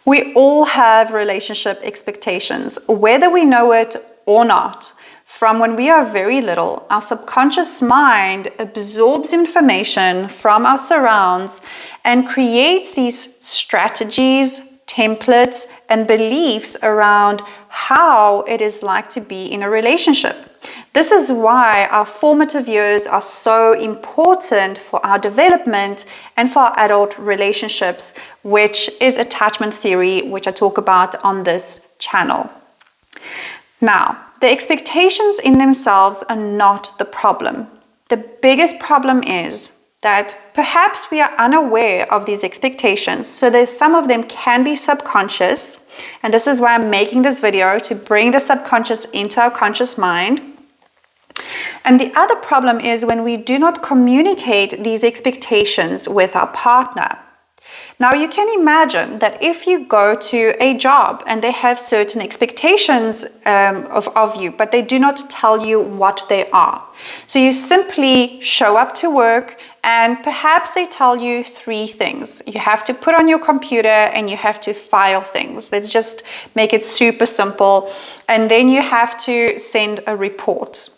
We all have relationship expectations, whether we know it or not. From when we are very little, our subconscious mind absorbs information from our surrounds and creates these strategies, templates, and beliefs around how it is like to be in a relationship. This is why our formative years are so important for our development and for our adult relationships, which is attachment theory, which I talk about on this channel. Now, the expectations in themselves are not the problem. The biggest problem is that perhaps we are unaware of these expectations. So some of them can be subconscious, and this is why I'm making this video, to bring the subconscious into our conscious mind. And the other problem is when we do not communicate these expectations with our partner. Now, you can imagine that if you go to a job and they have certain expectations of you, but they do not tell you what they are. So you simply show up to work and perhaps they tell you 3 things. You have to put on your computer and you have to file things. Let's just make it super simple. And then you have to send a report.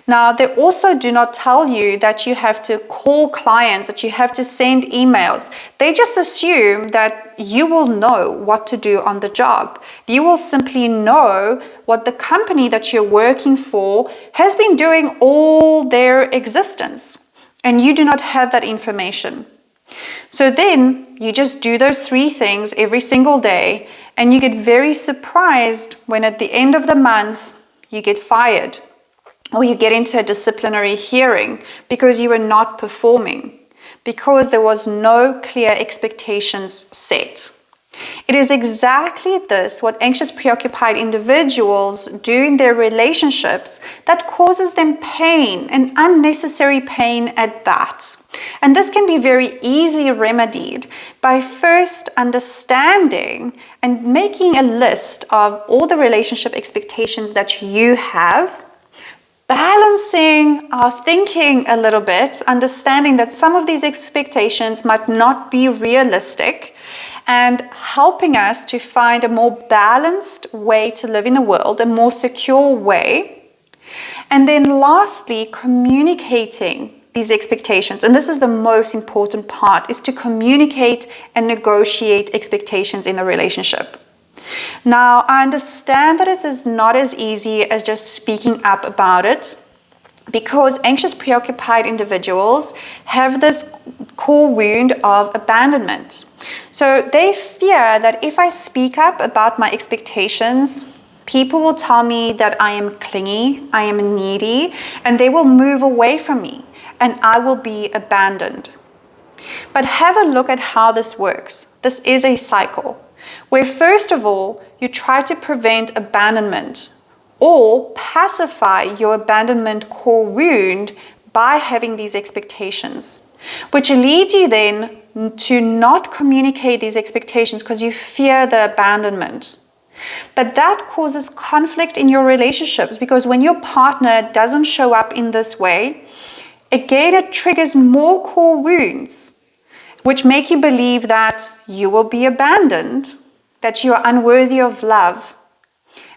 Now, they also do not tell you that you have to call clients, that you have to send emails. They just assume that you will know what to do on the job. You will simply know what the company that you're working for has been doing all their existence, and you do not have that information. So then you just do those 3 things every single day, and you get very surprised when at the end of the month you get fired. Or you get into a disciplinary hearing because you were not performing, because there was no clear expectations set. It is exactly this, what anxious, preoccupied individuals do in their relationships, that causes them pain, and unnecessary pain at that. And this can be very easily remedied by first understanding and making a list of all the relationship expectations that you have, balancing our thinking a little bit, understanding that some of these expectations might not be realistic, and helping us to find a more balanced way to live in the world, a more secure way. And then lastly, communicating these expectations. And this is the most important part, is to communicate and negotiate expectations in a relationship. Now, I understand that it is not as easy as just speaking up about it, because anxious, preoccupied individuals have this core wound of abandonment. So they fear that if I speak up about my expectations, people will tell me that I am clingy, I am needy, and they will move away from me, and I will be abandoned. But have a look at how this works. This is a cycle, where first of all, you try to prevent abandonment or pacify your abandonment core wound by having these expectations, which leads you then to not communicate these expectations because you fear the abandonment. But that causes conflict in your relationships, because when your partner doesn't show up in this way, again, it triggers more core wounds, which make you believe that you will be abandoned, that you are unworthy of love,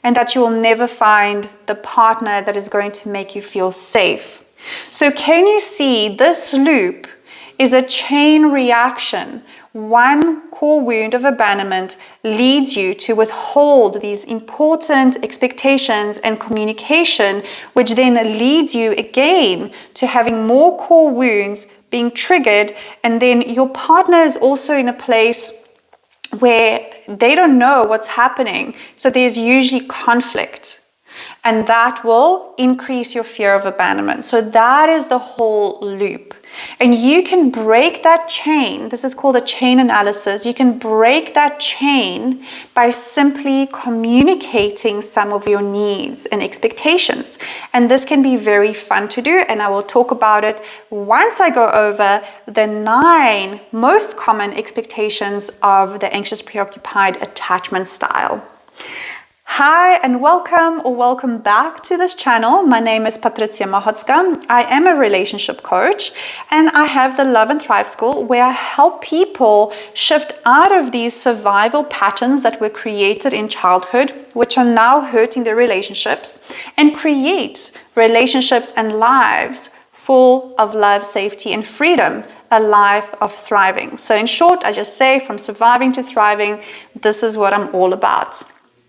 and that you will never find the partner that is going to make you feel safe. So can you see this loop is a chain reaction? One core wound of abandonment leads you to withhold these important expectations and communication, which then leads you again to having more core wounds being triggered, and then your partner is also in a place where they don't know what's happening. So there's usually conflict, and that will increase your fear of abandonment. So that is the whole loop. And you can break that chain. This is called a chain analysis. You can break that chain by simply communicating some of your needs and expectations. And this can be very fun to do. And I will talk about it once I go over the 9 most common expectations of the anxious, preoccupied attachment style. Hi and welcome back to this channel. My name is Patrycja Mahocka. I am a relationship coach and I have the Love and Thrive School where I help people shift out of these survival patterns that were created in childhood, which are now hurting their relationships, and create relationships and lives full of love, safety, and freedom, a life of thriving. So in short, I just say from surviving to thriving, this is what I'm all about.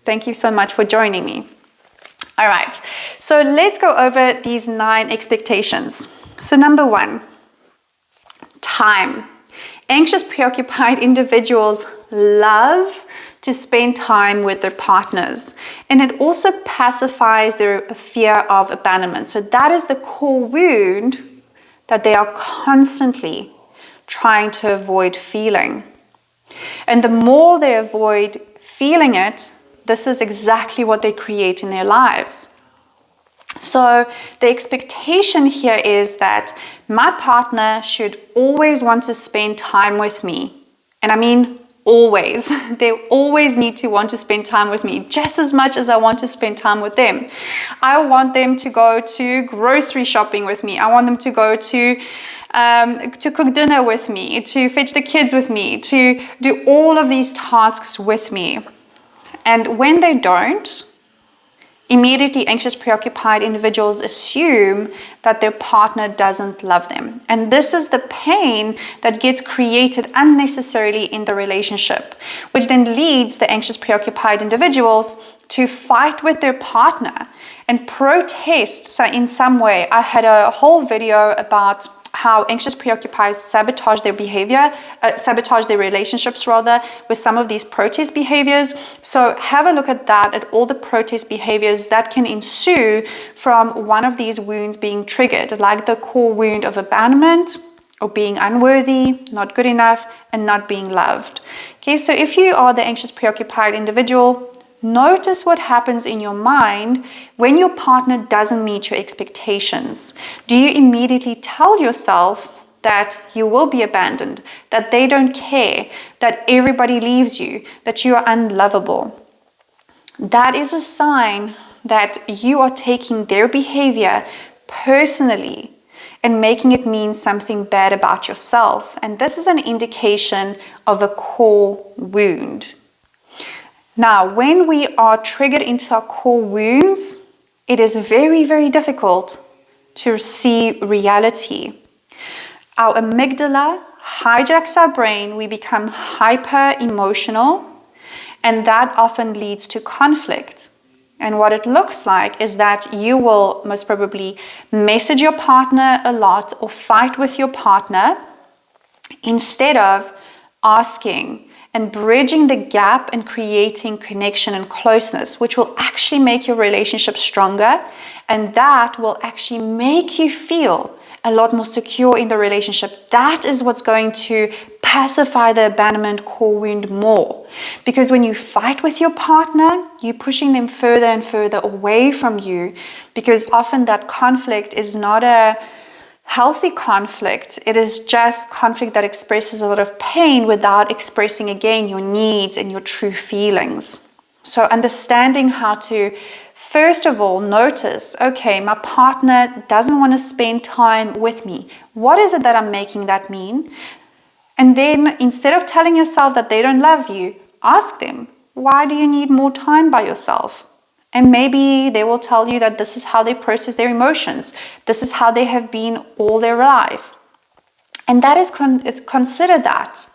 Thank you so much for joining me. All right, so let's go over these 9 expectations. So number 1, time. Anxious, preoccupied individuals love to spend time with their partners, and it also pacifies their fear of abandonment. So that is the core wound that they are constantly trying to avoid feeling. And the more they avoid feeling it, this is exactly what they create in their lives. So the expectation here is that my partner should always want to spend time with me. And I mean always. They always need to want to spend time with me just as much as I want to spend time with them. I want them to go to grocery shopping with me. I want them to go to cook dinner with me, to fetch the kids with me, to do all of these tasks with me. And when they don't, immediately anxious, preoccupied individuals assume that their partner doesn't love them. And this is the pain that gets created unnecessarily in the relationship, which then leads the anxious, preoccupied individuals to fight with their partner and protest. So in some way, I had a whole video about how anxious, preoccupied sabotage their behavior, sabotage their relationships rather, with some of these protest behaviors. So have a look at that, at all the protest behaviors that can ensue from one of these wounds being triggered, like the core wound of abandonment, or being unworthy, not good enough, and not being loved. Okay, so if you are the anxious, preoccupied individual, notice what happens in your mind when your partner doesn't meet your expectations. Do you immediately tell yourself that you will be abandoned, that they don't care, that everybody leaves you, that you are unlovable? That is a sign that you are taking their behavior personally and making it mean something bad about yourself. And this is an indication of a core wound. Now, when we are triggered into our core wounds, it is very, very difficult to see reality. Our amygdala hijacks our brain, we become hyper emotional, and that often leads to conflict. And what it looks like is that you will most probably message your partner a lot or fight with your partner instead of asking and bridging the gap and creating connection and closeness, which will actually make your relationship stronger, and that will actually make you feel a lot more secure in the relationship. That is what's going to pacify the abandonment core wound more. Because when you fight with your partner, you're pushing them further and further away from you, because often that conflict is not a healthy conflict. It is just conflict that expresses a lot of pain without expressing again your needs and your true feelings. So understanding how to, first of all, notice, okay, my partner doesn't want to spend time with me. What is it that I'm making that mean? And then instead of telling yourself that they don't love you, ask them, why do you need more time by yourself? And maybe they will tell you that this is how they process their emotions. This is how they have been all their life. And that is consider that.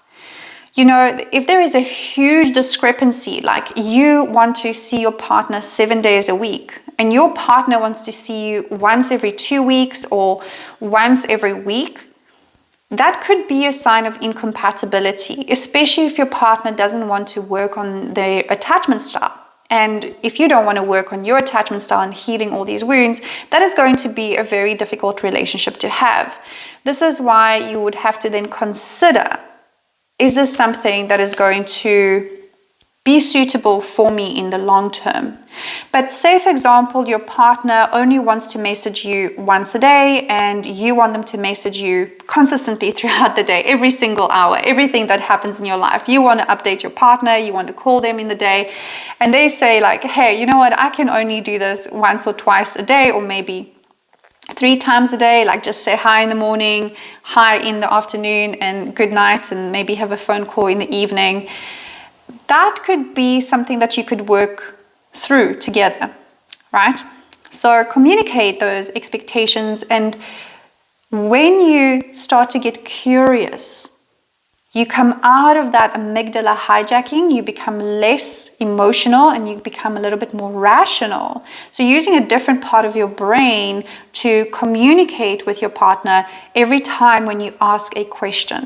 You know, if there is a huge discrepancy, like you want to see your partner 7 days a week, and your partner wants to see you once every 2 weeks or once every week, that could be a sign of incompatibility, especially if your partner doesn't want to work on their attachment style. And if you don't want to work on your attachment style and healing all these wounds, that is going to be a very difficult relationship to have. This is why you would have to then consider, is this something that is going to be suitable for me in the long term. But say, for example, your partner only wants to message you once a day and you want them to message you consistently throughout the day, every single hour, everything that happens in your life. You want to update your partner, you want to call them in the day, and they say like, hey, you know what, I can only do this once or twice a day, or maybe 3 times a day, like just say hi in the morning, hi in the afternoon, and good night, and maybe have a phone call in the evening. That could be something that you could work through together, right? So communicate those expectations, and when you start to get curious, you come out of that amygdala hijacking, you become less emotional and you become a little bit more rational. So using a different part of your brain to communicate with your partner every time when you ask a question.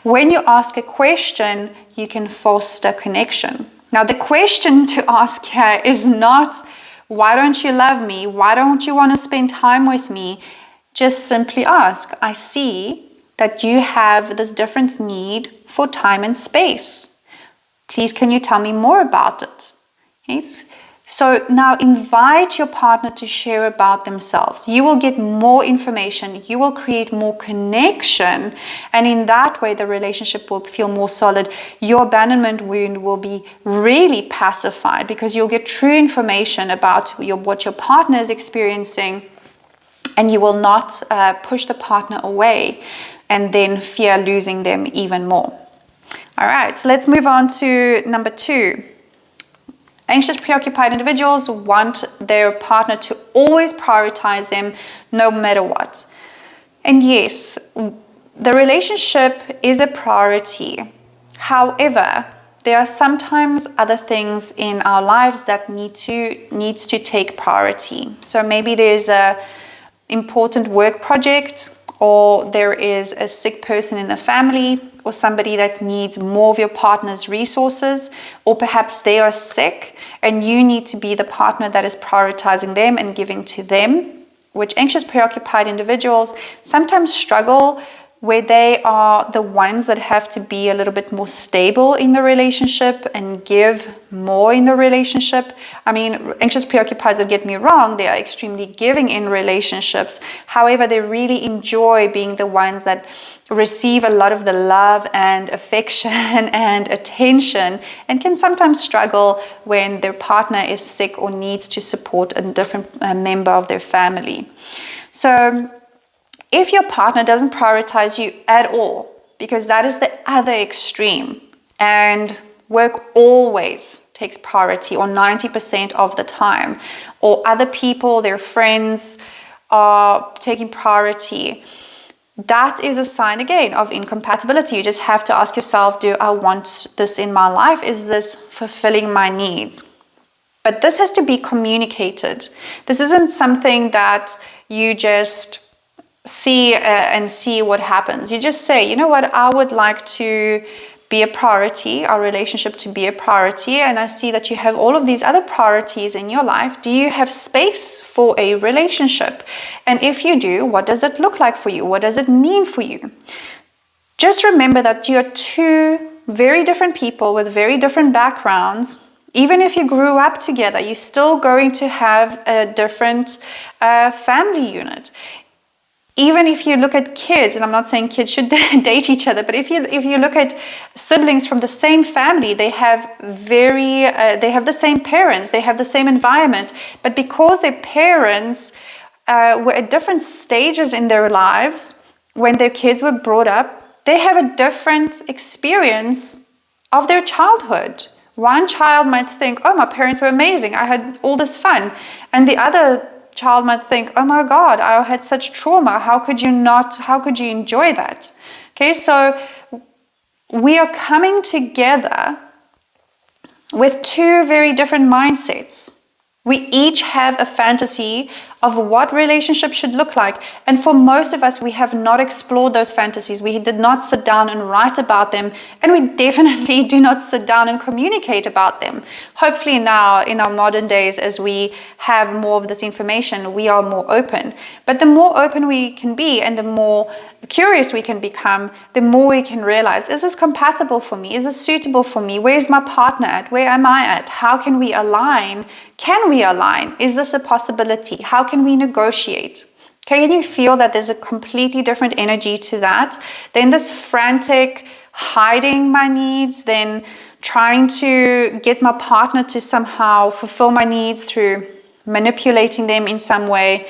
When you ask a question, you can foster connection. Now, the question to ask here is not, why don't you love me? Why don't you want to spend time with me? Just simply ask, I see that you have this different need for time and space. Please, can you tell me more about it? Okay? So now invite your partner to share about themselves. You will get more information, you will create more connection, and in that way the relationship will feel more solid. Your abandonment wound will be really pacified because you'll get true information about what your partner is experiencing, and you will not push the partner away and then fear losing them even more. All right, so let's move on to number 2. Anxious, preoccupied individuals want their partner to always prioritize them no matter what. And yes, the relationship is a priority. However, there are sometimes other things in our lives that needs to take priority. So maybe there's a important work project, or there is a sick person in the family, or somebody that needs more of your partner's resources, or perhaps they are sick and you need to be the partner that is prioritizing them and giving to them, which anxious, preoccupied individuals sometimes struggle, where they are the ones that have to be a little bit more stable in the relationship and give more in the relationship. I mean, anxious, preoccupied, don't get me wrong, they are extremely giving in relationships. However, they really enjoy being the ones that receive a lot of the love and affection and attention, and can sometimes struggle when their partner is sick or needs to support a different member of their family. So if your partner doesn't prioritize you at all, because that is the other extreme, and work always takes priority, or 90% of the time, or other people, their friends, are taking priority, that is a sign again of incompatibility. You just have to ask yourself, do I want this in my life? Is this fulfilling my needs? But this has to be communicated. This isn't something that you just see what happens. You just say, you know what, I would like to be a priority, our relationship to be a priority, and I see that you have all of these other priorities in your life. Do you have space for a relationship? And if you do, what does it look like for you? What does it mean for you? Just remember that you're 2 very different people with very different backgrounds. Even if you grew up together, you're still going to have a different family unit. Even if you look at kids, and I'm not saying kids should date each other, but if you look at siblings from the same family, they have the same parents, they have the same environment, but because their parents were at different stages in their lives when their kids were brought up, they have a different experience of their childhood. One child might think, oh, my parents were amazing, I had all this fun, and the other child might think, oh my God, I had such trauma. How could you enjoy that? Okay, so we are coming together with 2 very different mindsets. We each have a fantasy of what relationship should look like. And for most of us, we have not explored those fantasies. We did not sit down and write about them, and we definitely do not sit down and communicate about them. Hopefully now, in our modern days, as we have more of this information, we are more open. But the more open we can be and the more curious we can become, the more we can realize, is this compatible for me? Is this suitable for me? Where's my partner at? Where am I at? How can we align? Can we align? Is this a possibility? How can we negotiate? Can you feel that there's a completely different energy to that than this frantic hiding my needs, then trying to get my partner to somehow fulfill my needs through manipulating them in some way?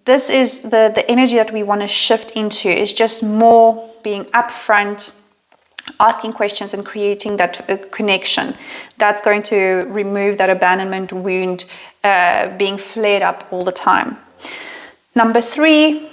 This is the energy that we want to shift into, is just more being upfront, asking questions and creating that connection. That's going to remove that abandonment wound being flared up all the time. Number 3,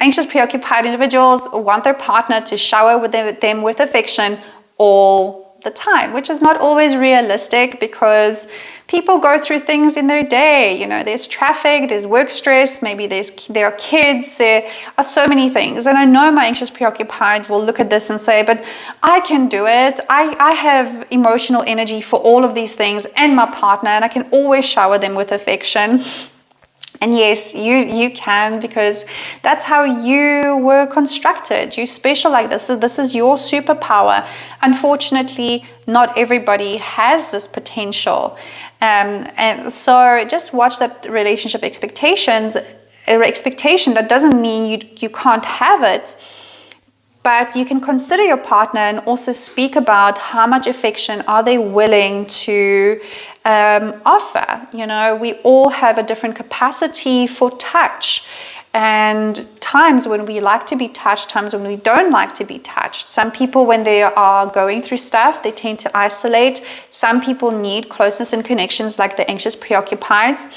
anxious, preoccupied individuals want their partner to shower with them with affection all the time, which is not always realistic because people go through things in their day. You know, there's traffic, there's work stress, maybe there are kids, there are so many things. And I know my anxious preoccupied will look at this and say, but I can do it. I have emotional energy for all of these things and my partner, and I can always shower them with affection. And yes, you can, because that's how you were constructed. You're special like this. So this is your superpower. Unfortunately, not everybody has this potential. And so just watch that relationship expectation. That doesn't mean you can't have it. But you can consider your partner and also speak about how much affection are they willing to offer. You know, we all have a different capacity for touch, and times when we like to be touched, times when we don't like to be touched. Some people, when they are going through stuff, they tend to isolate. Some people need closeness and connections, like the anxious preoccupieds.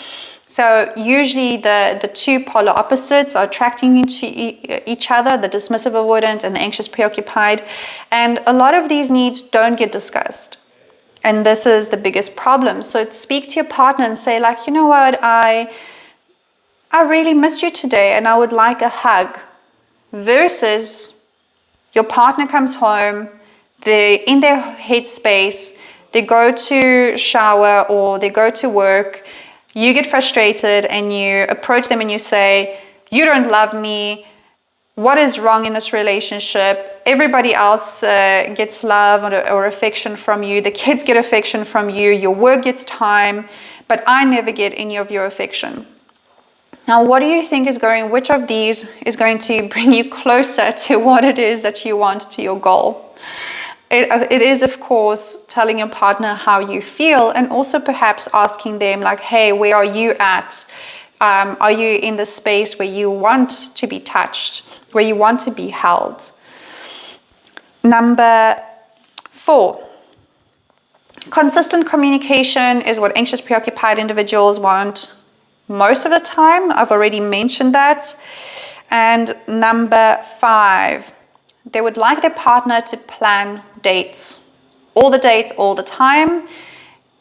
So usually the two polar opposites are attracting into each other, the dismissive avoidant and the anxious preoccupied. And a lot of these needs don't get discussed. And this is the biggest problem. So speak to your partner and say, like, you know what, I really missed you today and I would like a hug. Versus your partner comes home, they're in their headspace, they go to shower or they go to work. You get frustrated and you approach them and you say, you don't love me. What is wrong in this relationship? Everybody else gets love or affection from you. The kids get affection from you. Your work gets time, but I never get any of your affection. Now, what do you think which of these is going to bring you closer to what it is that you want, to your goal? It is, of course, telling your partner how you feel, and also perhaps asking them, like, hey, where are you at? Are you in the space where you want to be touched, where you want to be held? Number 4, consistent communication is what anxious, preoccupied individuals want most of the time. I've already mentioned that. And number 5, they would like their partner to plan dates all the time.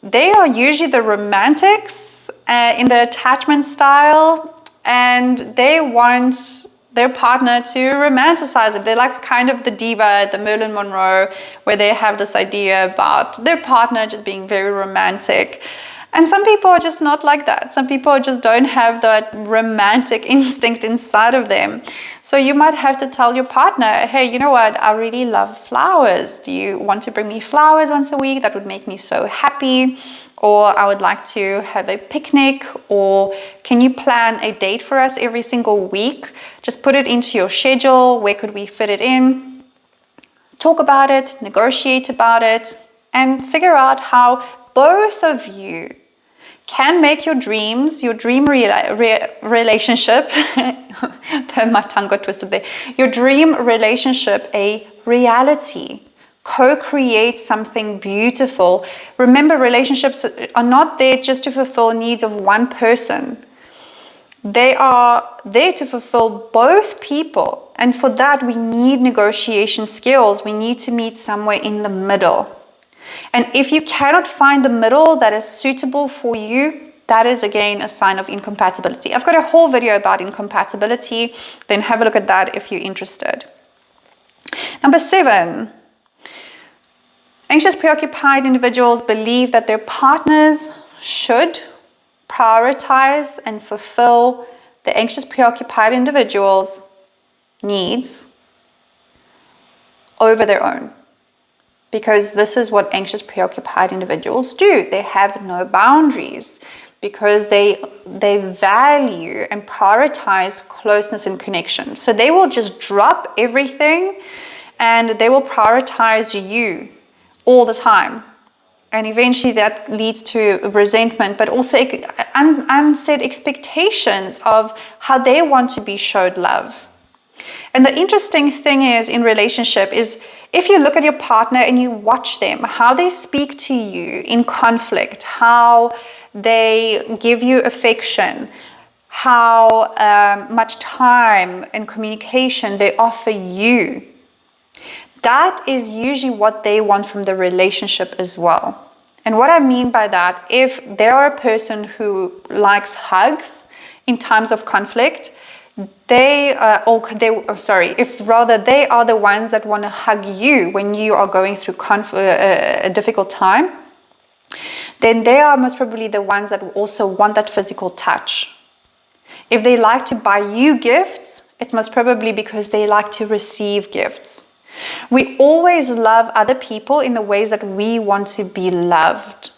They are usually the romantics in the attachment style, and they want their partner to romanticize it. They're like kind of the diva, the Marilyn Monroe, where they have this idea about their partner just being very romantic. And some people are just not like that. Some people just don't have that romantic instinct inside of them. So you might have to tell your partner, hey, you know what? I really love flowers. Do you want to bring me flowers once a week? That would make me so happy. Or I would like to have a picnic. Or can you plan a date for us every single week? Just put it into your schedule. Where could we fit it in? Talk about it, negotiate about it, and figure out how both of you can make your dream relationship, my tongue got twisted there, your dream relationship a reality. Co-create something beautiful. Remember, relationships are not there just to fulfill needs of one person. They are there to fulfill both people. And for that, we need negotiation skills. We need to meet somewhere in the middle. And if you cannot find the middle that is suitable for you, that is again a sign of incompatibility. I've got a whole video about incompatibility, then have a look at that if you're interested. Number 7, anxious preoccupied individuals believe that their partners should prioritize and fulfill the anxious preoccupied individual's needs over their own. Because this is what anxious preoccupied individuals do. They have no boundaries because they value and prioritize closeness and connection. So they will just drop everything and they will prioritize you all the time. And eventually that leads to resentment, but also unset expectations of how they want to be showed love. And the interesting thing is in relationship is if you look at your partner and you watch them, how they speak to you in conflict, how they give you affection, how much time and communication they offer you, that is usually what they want from the relationship as well. And what I mean by that, if they are a person who likes hugs in times of conflict, if rather they are the ones that want to hug you when you are going through a difficult time, then they are most probably the ones that also want that physical touch. If they like to buy you gifts, it's most probably because they like to receive gifts. We always love other people in the ways that we want to be loved.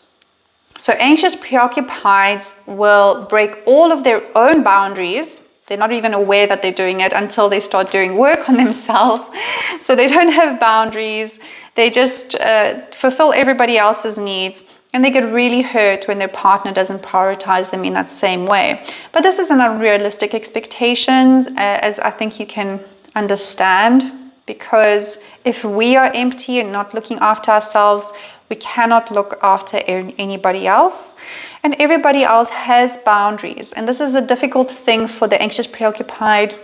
So anxious preoccupieds will break all of their own boundaries. They're not even aware that they're doing it until they start doing work on themselves. So they don't have boundaries. They just fulfill everybody else's needs. And they get really hurt when their partner doesn't prioritize them in that same way. But this is an unrealistic expectations, as I think you can understand. Because if we are empty and not looking after ourselves, we cannot look after anybody else. And everybody else has boundaries. And this is a difficult thing for the anxious, preoccupied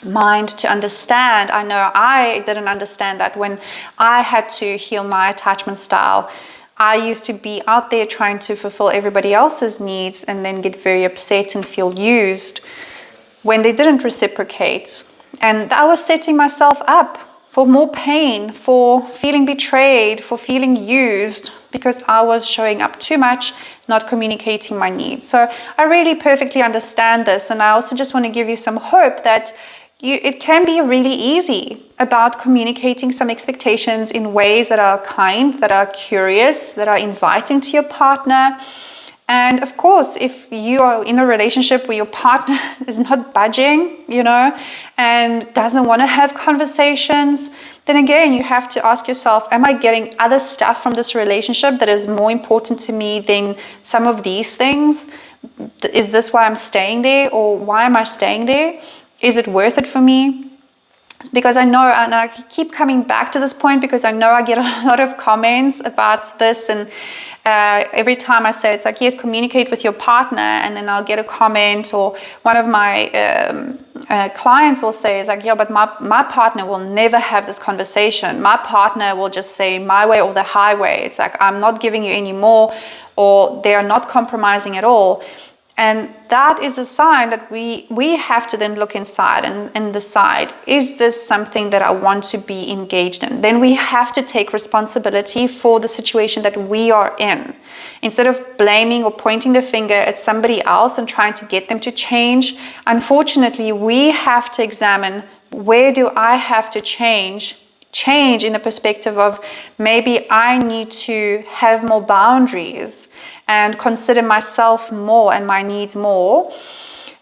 mind to understand. I know I didn't understand that when I had to heal my attachment style. I used to be out there trying to fulfill everybody else's needs and then get very upset and feel used when they didn't reciprocate. And I was setting myself up for more pain, for feeling betrayed, for feeling used, because I was showing up too much, not communicating my needs. So I really perfectly understand this. And I also just want to give you some hope that it can be really easy about communicating some expectations in ways that are kind, that are curious, that are inviting to your partner. And of course, if you are in a relationship where your partner is not budging, and doesn't want to have conversations, then again, you have to ask yourself, am I getting other stuff from this relationship that is more important to me than some of these things? Is this why I'm staying there, or why am I staying there? Is it worth it for me? Because I know, and I keep coming back to this point because I know I get a lot of comments about this, and every time I say it's like, yes, communicate with your partner, and then I'll get a comment, or one of my clients will say, it's like, yeah, but my partner will never have this conversation. My partner will just say my way or the highway. It's like, I'm not giving you any more, or they are not compromising at all. And that is a sign that we have to then look inside and decide, is this something that I want to be engaged in? Then we have to take responsibility for the situation that we are in. Instead of blaming or pointing the finger at somebody else and trying to get them to change, unfortunately, we have to examine, where do I have to change in the perspective of maybe I need to have more boundaries and consider myself more and my needs more,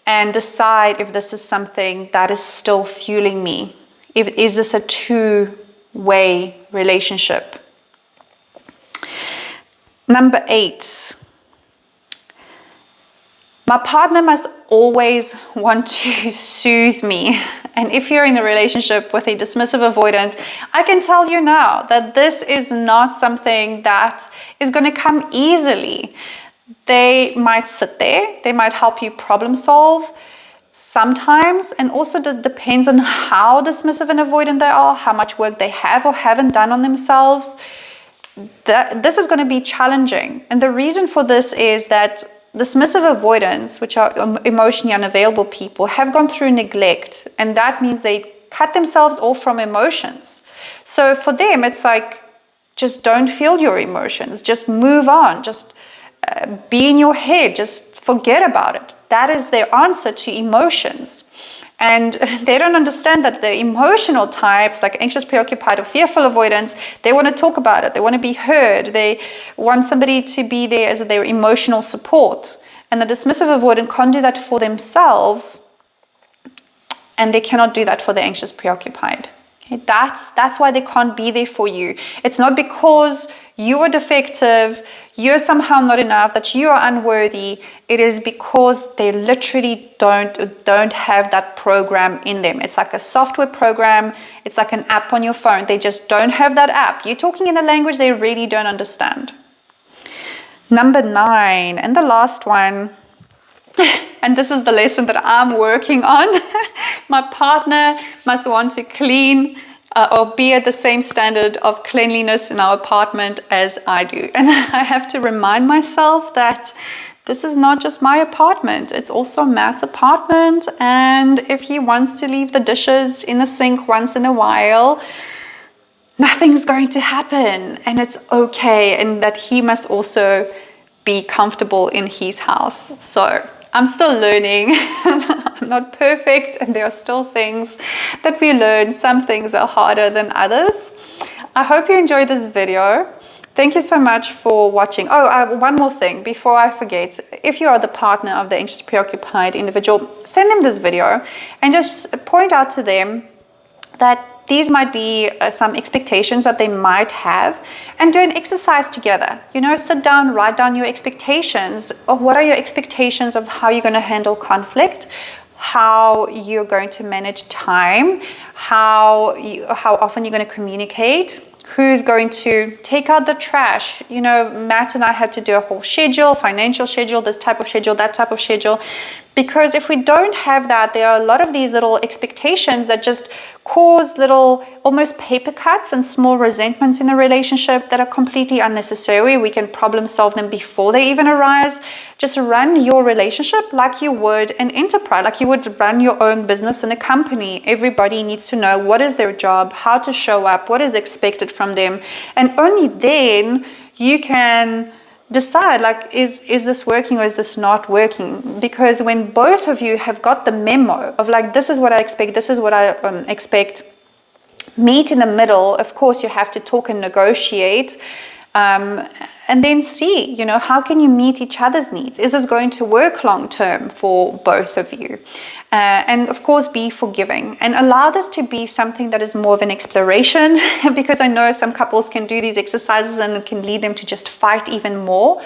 and decide if this is something that is still fueling me. Is this a two-way relationship? Number 8. My partner must always want to soothe me. And if you're in a relationship with a dismissive avoidant, I can tell you now that this is not something that is going to come easily. They might sit there, they might help you problem solve sometimes, and also depends on how dismissive and avoidant they are, how much work they have or haven't done on themselves. this is going to be challenging. And the reason for this is that dismissive avoidance, which are emotionally unavailable people, have gone through neglect. And that means they cut themselves off from emotions. So for them, it's like, just don't feel your emotions. Just move on. Just be in your head. Just forget about it. That is their answer to emotions. And they don't understand that the emotional types, like anxious, preoccupied, or fearful avoidance, they want to talk about it. They want to be heard. They want somebody to be there as their emotional support. And the dismissive avoidant can't do that for themselves, and they cannot do that for the anxious, preoccupied. Okay? That's why they can't be there for you. It's not because you are defective, you're somehow not enough, that you are unworthy. It is because they literally don't have that program in them. It's like a software program. It's like an app on your phone. They just don't have that app. You're talking in a language they really don't understand. Number 9, and the last one, and this is the lesson that I'm working on. My partner must want to clean or be at the same standard of cleanliness in our apartment as I do. And I have to remind myself that this is not just my apartment, it's also Matt's apartment. And if he wants to leave the dishes in the sink once in a while, nothing's going to happen, and it's okay. And that he must also be comfortable in his house. So I'm still learning. I'm not perfect, and there are still things that we learn. Some things are harder than others. I hope you enjoyed this video. Thank you so much for watching. Oh, one more thing before I forget. If you are the partner of the anxious, preoccupied individual, send them this video and just point out to them that these might be some expectations that they might have, and do an exercise together. You know, sit down, write down your expectations of what are your expectations of how you're going to handle conflict, how you're going to manage time, how often you're going to communicate, who's going to take out the trash. You know, Matt and I had to do a whole schedule, financial schedule, this type of schedule, that type of schedule. Because if we don't have that, there are a lot of these little expectations that just cause little almost paper cuts and small resentments in the relationship that are completely unnecessary. We can problem solve them before they even arise. Just run your relationship like you would an enterprise, like you would run your own business in a company. Everybody needs to know what is their job, how to show up, what is expected from them. And only then you can decide, like, is this working or is this not working? Because when both of you have got the memo of like, this is what I expect, this is what I expect, meet in the middle. Of course, you have to talk and negotiate, and then see, you know, how can you meet each other's needs? Is this going to work long term for both of you? And of course, be forgiving and allow this to be something that is more of an exploration, because I know some couples can do these exercises and it can lead them to just fight even more.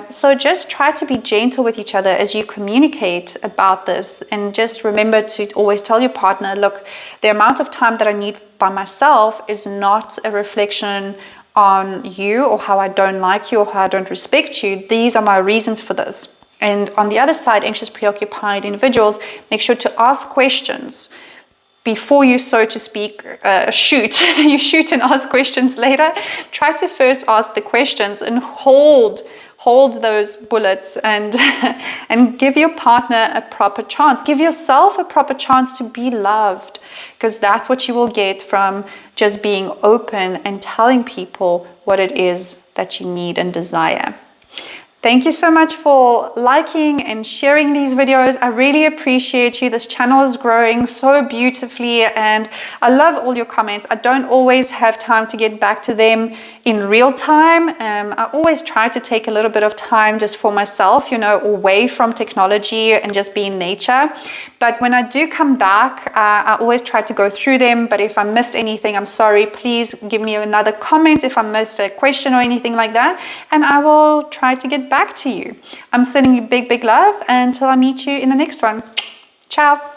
So just try to be gentle with each other as you communicate about this, and just remember to always tell your partner, look, the amount of time that I need by myself is not a reflection on you or how I don't like you or how I don't respect you. These are my reasons for this. And on the other side, anxious, preoccupied individuals, make sure to ask questions before you, so to speak, shoot. You shoot and ask questions later. Try to first ask the questions and hold those bullets, and and give your partner a proper chance. Give yourself a proper chance to be loved, because that's what you will get from just being open and telling people what it is that you need and desire. Thank you so much for liking and sharing these videos. I really appreciate you. This channel is growing so beautifully, and I love all your comments. I don't always have time to get back to them in real time. I always try to take a little bit of time just for myself, you know, away from technology and just be in nature. But when I do come back, I always try to go through them. But if I missed anything, I'm sorry. Please give me another comment if I missed a question or anything like that, and I will try to get back to you. I'm sending you big, big love until I meet you in the next one. Ciao.